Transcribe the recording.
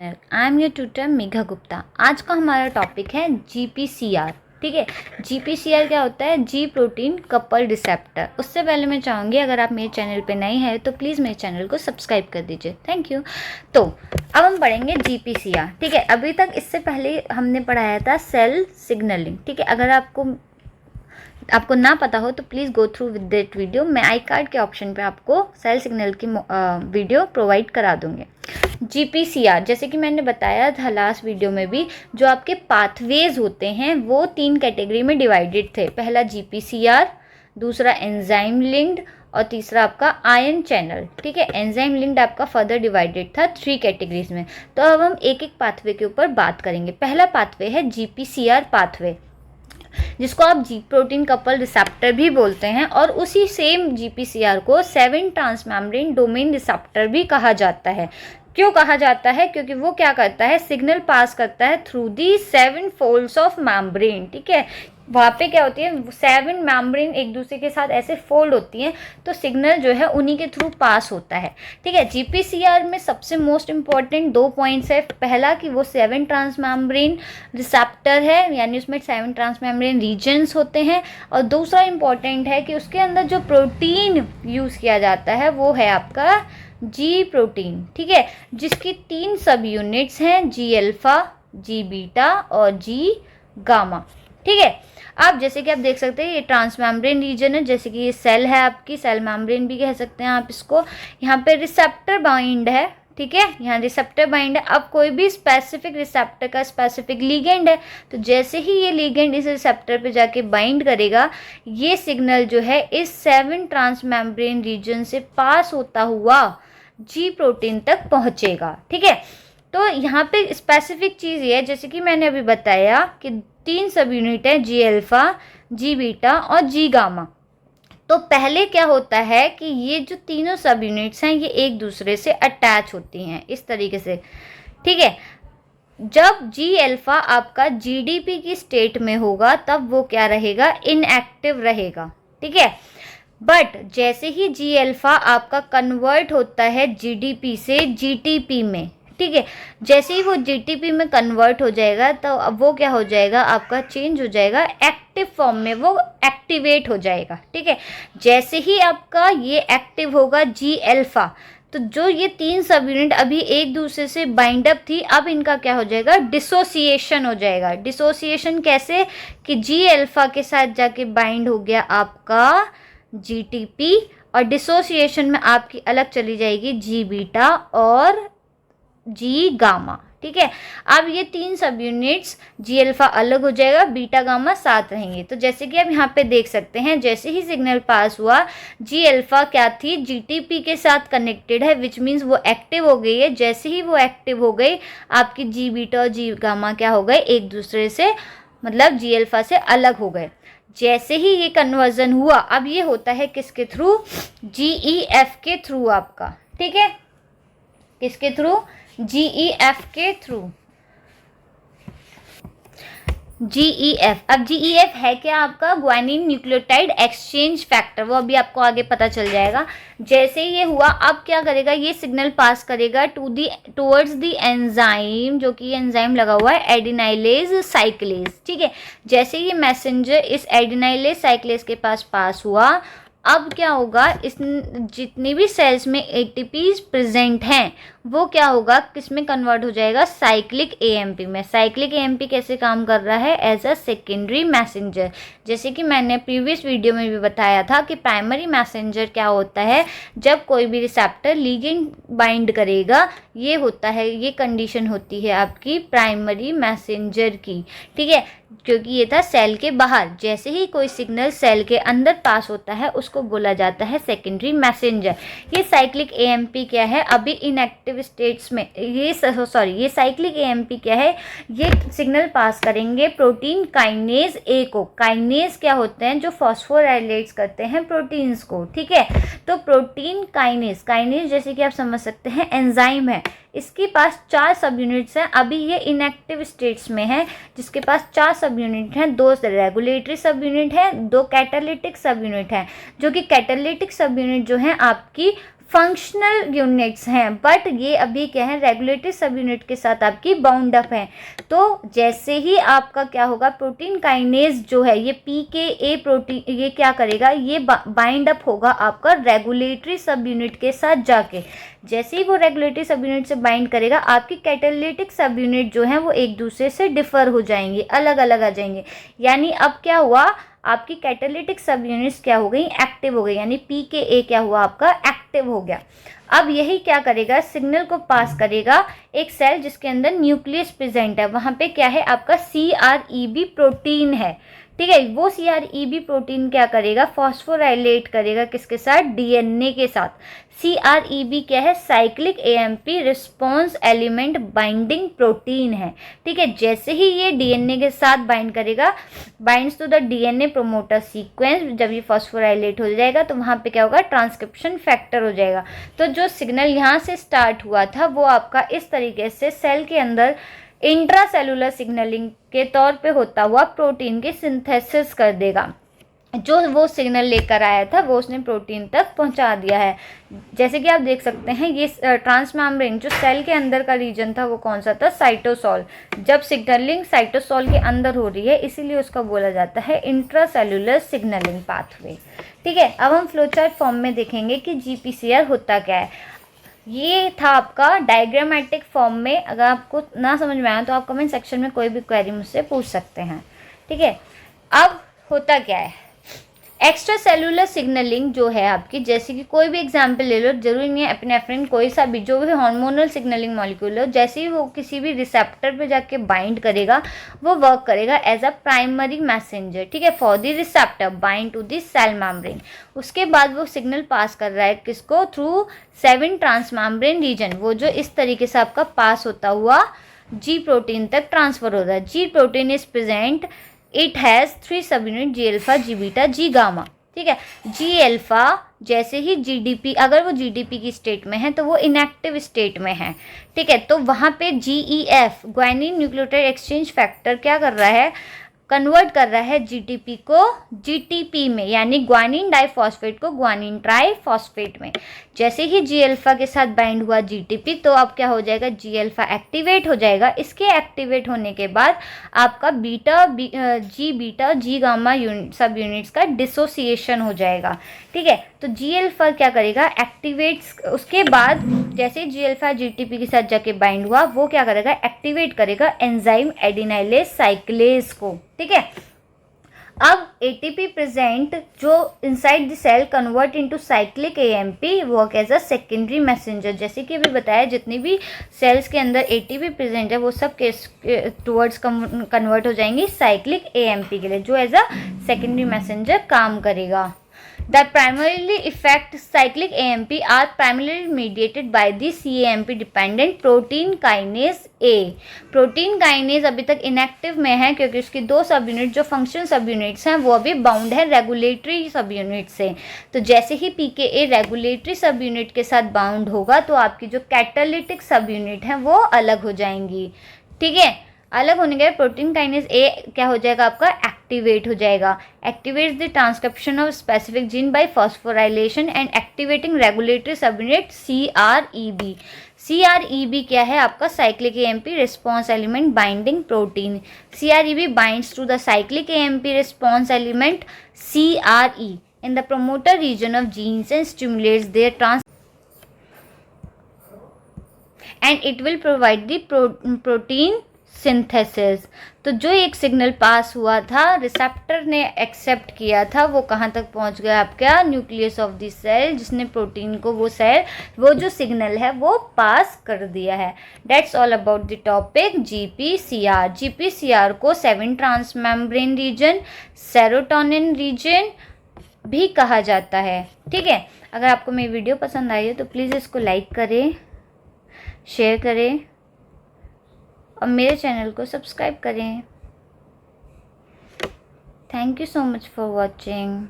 I am your tutor Megha Gupta. आज का हमारा टॉपिक है GPCR। ठीक है, GPCR क्या होता है? जी प्रोटीन कपल रिसेप्टर। उससे पहले मैं चाहूँगी अगर आप मेरे चैनल पे नए हैं तो प्लीज़ मेरे चैनल को सब्सक्राइब कर दीजिए। Thank you. तो अब हम पढ़ेंगे GPCR। ठीक है, अभी तक इससे पहले हमने पढ़ाया था सेल सिग्नलिंग। ठीक है, अगर आपको ना पता हो तो please go through with that video. मैं आई कार्ड के ऑप्शन पे आपको सेल सिग्नल की वीडियो प्रोवाइड करा दूँगी। GPCR जैसे कि मैंने बताया था लास्ट वीडियो में भी, जो आपके पाथवेज होते हैं वो 3 कैटेगरी में डिवाइडेड थे। पहला GPCR, दूसरा एंजाइम लिंक्ड और तीसरा आपका आयन चैनल। ठीक है, एंजाइम लिंक्ड आपका फर्दर डिवाइडेड था 3 कैटेगरीज में। तो अब हम एक एक पाथवे के ऊपर बात करेंगे। पहला पाथवे है GPCR पाथवे, जिसको आप जी प्रोटीन कपल रिसेप्टर भी बोलते हैं, और उसी सेम GPCR को 7 ट्रांसमेम्ब्रेन डोमेन रिसेप्टर भी कहा जाता है। क्यों कहा जाता है? क्योंकि वो क्या करता है, सिग्नल पास करता है through the 7 folds of membrane. ठीक है, वहाँ पे क्या होती है, 7 मेम्ब्रेन एक दूसरे के साथ ऐसे फोल्ड होती हैं, तो सिग्नल जो है उन्हीं के थ्रू पास होता है। ठीक है, GPCR में सबसे मोस्ट इम्पॉर्टेंट 2 पॉइंट्स है। पहला कि वो 7 ट्रांसमेम्ब्रेन रिसेप्टर है, यानी उसमें 7 ट्रांसमेम्ब्रेन रीजन्स होते हैं, और दूसरा इम्पॉर्टेंट है कि उसके अंदर जो प्रोटीन यूज़ किया जाता है वो है आपका जी प्रोटीन। ठीक है, जिसकी 3 सब यूनिट्स हैं, जी अल्फा, जी बीटा और जी गामा। ठीक है, आप जैसे कि आप देख सकते हैं ये ट्रांसमेम्ब्रेन रीजन है, जैसे कि ये सेल है आपकी, सेल मेम्ब्रेन भी कह सकते हैं आप इसको। यहाँ पे रिसेप्टर बाइंड है। ठीक है, यहाँ रिसेप्टर बाइंड है। अब कोई भी स्पेसिफिक रिसेप्टर का स्पेसिफिक लिगेंड है, तो जैसे ही ये लिगेंड इस रिसेप्टर पे जाके बाइंड करेगा, ये सिग्नल जो है इस 7 ट्रांसमेम्ब्रेन रीजन से पास होता हुआ जी प्रोटीन तक पहुंचेगा। ठीक है, तो यहाँ पे स्पेसिफिक चीज़ ये है, जैसे कि मैंने अभी बताया कि 3 सब यूनिट है, जी अल्फा, जी बीटा और जी गामा। तो पहले क्या होता है कि ये जो तीनों सब यूनिट्स हैं ये एक दूसरे से अटैच होती हैं इस तरीके से। ठीक है, जब जी अल्फा आपका GDP की स्टेट में होगा तब वो क्या रहेगा, इनएक्टिव रहेगा। ठीक है, बट जैसे ही जी अल्फा आपका कन्वर्ट होता है GDP से GTP में, ठीक है, जैसे ही वो GTP में कन्वर्ट हो जाएगा तो अब वो क्या हो जाएगा, आपका चेंज हो जाएगा एक्टिव फॉर्म में, वो एक्टिवेट हो जाएगा। ठीक है, जैसे ही आपका ये एक्टिव होगा जी अल्फा, तो जो ये 3 सब यूनिट अभी एक दूसरे से बाइंड अप थी, अब इनका क्या हो जाएगा, डिसोसिएशन हो जाएगा। डिसोसिएशन कैसे कि जी अल्फा के साथ जाके बाइंड हो गया आपका GTP, और डिसोसिएशन में आपकी अलग चली जाएगी जी बीटा और जी गामा। ठीक है, अब ये 3 सब यूनिट्स जी अल्फा अलग हो जाएगा, बीटा गामा साथ रहेंगे। तो जैसे कि आप यहाँ पे देख सकते हैं, जैसे ही सिग्नल पास हुआ, जी अल्फा क्या थी, GTP के साथ कनेक्टेड है, विच मीन्स वो एक्टिव हो गई है। जैसे ही वो एक्टिव हो गई, आपकी जी बीटा और जी गामा क्या हो गए, एक दूसरे से मतलब जी अल्फा से अलग हो गए। जैसे ही ये कन्वर्जन हुआ, अब ये होता है किसके थ्रू, GEF के थ्रू आपका। ठीक है, किसके थ्रू, GEF के थ्रू, GEF। अब GEF है क्या, आपका ग्वानिन न्यूक्लियोटाइड एक्सचेंज फैक्टर, वो अभी आपको आगे पता चल जाएगा। जैसे ये हुआ, अब क्या करेगा, ये सिग्नल पास करेगा टूवर्ड्स द एंजाइम, जो कि एंजाइम लगा हुआ है एडिनाइलेज साइक्लेज। ठीक है, जैसे ये मैसेंजर इस एडिनाइलेज साइक्लेज के पास हुआ, अब क्या होगा, इस जितनी भी सेल्स में ATPs प्रेजेंट हैं वो क्या होगा, किस में कन्वर्ट हो जाएगा, साइक्लिक AMP में। साइक्लिक AMP कैसे काम कर रहा है, एज अ सेकेंडरी मैसेंजर। जैसे कि मैंने प्रीवियस वीडियो में भी बताया था कि प्राइमरी मैसेंजर क्या होता है, जब कोई भी रिसेप्टर लिगेंड बाइंड करेगा, ये होता है, ये कंडीशन होती है आपकी प्राइमरी मैसेंजर की। ठीक है, क्योंकि ये था सेल के बाहर, जैसे ही कोई सिग्नल सेल के अंदर पास होता है उसको बोला जाता है सेकेंडरी मैसेंजर। ये साइक्लिक AMP क्या है, अभी इनएक्टिव स्टेट्स में ये साइक्लिक AMP क्या है, ये सिग्नल पास करेंगे प्रोटीन काइनेज A को। काइनेज क्या होते हैं, जो फॉस्फोराइलेट्स करते हैं प्रोटीन्स को। ठीक है, तो प्रोटीन काइनेज जैसे कि आप समझ सकते हैं एंजाइम है, इसके पास 4 सब यूनिट्स हैं। अभी ये इनएक्टिव स्टेट्स में है, जिसके पास 4 सब यूनिट हैं, 2 रेगुलेटरी सब यूनिट है, 2 कैटालिटिक सब यूनिट हैं, जो कि कैटालिटिक सब यूनिट जो हैं आपकी फंक्शनल यूनिट्स हैं, बट ये अभी क्या है, रेगुलेटरी सब यूनिट के साथ आपकी बाउंड अप है। तो जैसे ही आपका क्या होगा, प्रोटीन काइनेज जो है ये PKA प्रोटीन, ये क्या करेगा, ये बाइंड अप होगा आपका रेगुलेटरी सब यूनिट के साथ जाके। जैसे ही वो रेगुलेटरी सब यूनिट से बाइंड करेगा, आपकी कैटालिटिक सब यूनिट जो है वो एक दूसरे से डिफर हो जाएंगी, अलग अलग आ जाएंगे। यानी अब क्या हुआ, आपकी कैटालिटिक सब यूनिट्स क्या हो गई, एक्टिव हो गई, यानी PKA क्या हुआ, आपका एक्टिव हो गया। अब यही क्या करेगा, सिग्नल को पास करेगा एक सेल जिसके अंदर न्यूक्लियस प्रेजेंट है, वहाँ पे क्या है आपका CREB प्रोटीन है, ठीक है। वो CREB प्रोटीन क्या करेगा, फॉस्फोराइलेट करेगा किसके साथ, DNA के साथ। CREB क्या है, cyclic AMP response element binding protein है, ठीक है। जैसे ही ये DNA के साथ बाइंड करेगा, binds to the DNA promoter sequence, जब ये फॉस्फोराइलेट हो जाएगा तो वहाँ पे क्या होगा, ट्रांसक्रिप्शन फैक्टर हो जाएगा। तो जो सिग्नल यहाँ से स्टार्ट हुआ था वो आपका इस तरीके से सेल के अंदर इंट्रासेलुलर सिग्नलिंग के तौर पे होता हुआ प्रोटीन की सिंथेसिस कर देगा। जो वो सिग्नल लेकर आया था वो उसने प्रोटीन तक पहुंचा दिया है। जैसे कि आप देख सकते हैं, ये ट्रांसमेम्ब्रेन जो सेल के अंदर का रीजन था वो कौन सा था, साइटोसोल। जब सिग्नलिंग साइटोसोल के अंदर हो रही है इसीलिए उसका बोला जाता है इंट्रासेलुलर सिग्नलिंग पाथवे, ठीक है। अब हम फ्लोचार्ट फॉर्म में देखेंगे कि GPCR होता क्या है। ये था आपका डायग्रामेटिक फॉर्म में। अगर आपको ना समझ में आया तो आप कमेंट सेक्शन में कोई भी क्वेरी मुझसे पूछ सकते हैं, ठीक है। अब होता क्या है, एक्स्ट्रा सेलुलर सिग्नलिंग जो है आपकी, जैसे कि कोई भी एग्जांपल ले लो, जरूरी नहीं है एपिनेफ्रिन, कोई सा भी जो भी हार्मोनल सिग्नलिंग मॉलिक्यूल हो, जैसे ही वो किसी भी रिसेप्टर पे जाके बाइंड करेगा वो वर्क करेगा एज अ प्राइमरी मैसेंजर, ठीक है, for the receptor bind to the cell membrane. उसके बाद वो सिग्नल पास कर रहा है किसको, थ्रू 7 ट्रांसमेम्ब्रेन रीजन, वो जो इस तरीके से आपका पास होता हुआ G प्रोटीन तक ट्रांसफर हो रहा है। G protein is present, it has 3 सब unit, G alpha, G beta, G gamma, ठीक है। G अल्फा जैसे ही GDP, अगर वो GDP की स्टेट में है तो वो इनएक्टिव स्टेट में है, ठीक है। तो वहाँ पे GEF guanine nucleotide exchange factor क्या कर रहा है, कन्वर्ट कर रहा है GTP को GTP में, यानी ग्वानिन डाइफॉस्फेट को ग्वानिन ट्राइफॉस्फेट में। जैसे ही G अल्फा के साथ बाइंड हुआ GTP तो अब क्या हो जाएगा, G अल्फा एक्टिवेट हो जाएगा। इसके एक्टिवेट होने के बाद आपका G बीटा G गामा सब यूनिट्स का डिसोसिएशन हो जाएगा, ठीक है। तो G अल्फा क्या करेगा, एक्टिवेट्स, उसके बाद जैसे G अल्फा GTP के साथ जाके बाइंड हुआ वो क्या करेगा, एक्टिवेट करेगा एंजाइम एडिनाइलेज साइक्लेज को, ठीक है। अब ATP प्रेजेंट जो inside the cell convert into cyclic AMP work as a secondary messenger. जैसे कि अभी बताया, जितनी भी सेल्स के अंदर ATP प्रेजेंट है वो सब के टुवर्ड्स कन्वर्ट हो जाएंगी साइक्लिक AMP के लिए, जो एज अ सेकेंडरी मैसेंजर काम करेगा। The primarily effect cyclic AMP are primarily mediated by the CAMP dependent protein kinase A. Protein kinase अभी तक इनएक्टिव में है क्योंकि उसकी 2 सब यूनिट जो फंक्शन सब यूनिट्स हैं वो अभी बाउंड है रेगुलेटरी सब यूनिट से। तो जैसे ही PKA रेगुलेटरी सब यूनिट के साथ बाउंड होगा तो आपकी जो कैटालिटिक सब यूनिट हैं वो अलग हो जाएंगी, ठीक है। अलग होने के बाद प्रोटीन काइनेज ए क्या हो जाएगा, आपका एक्टिवेट हो जाएगा। Activates the transcription of specific gene by phosphorylation and activating regulatory subunit CREB। CREB क्या है आपका, cyclic AMP response element binding protein. CREB binds to the cyclic AMP response element CRE in the promoter region of genes and stimulates their and it will provide the protein synthesis. तो जो एक signal pass हुआ था, receptor ने accept किया था, वो कहाँ तक पहुँच गया, आपका न्यूक्लियस ऑफ द सेल, जिसने प्रोटीन को वो जो सिग्नल है वो पास कर दिया है। That's all about the topic GPCR। GPCR को 7 ट्रांसमेम्ब्रेन रीजन, सेरोटोनिन रीजन भी कहा जाता है, ठीक है। अगर आपको मेरी वीडियो पसंद आई है तो प्लीज़ इसको लाइक करें, शेयर करें और मेरे चैनल को सब्सक्राइब करें। Thank you so much for watching.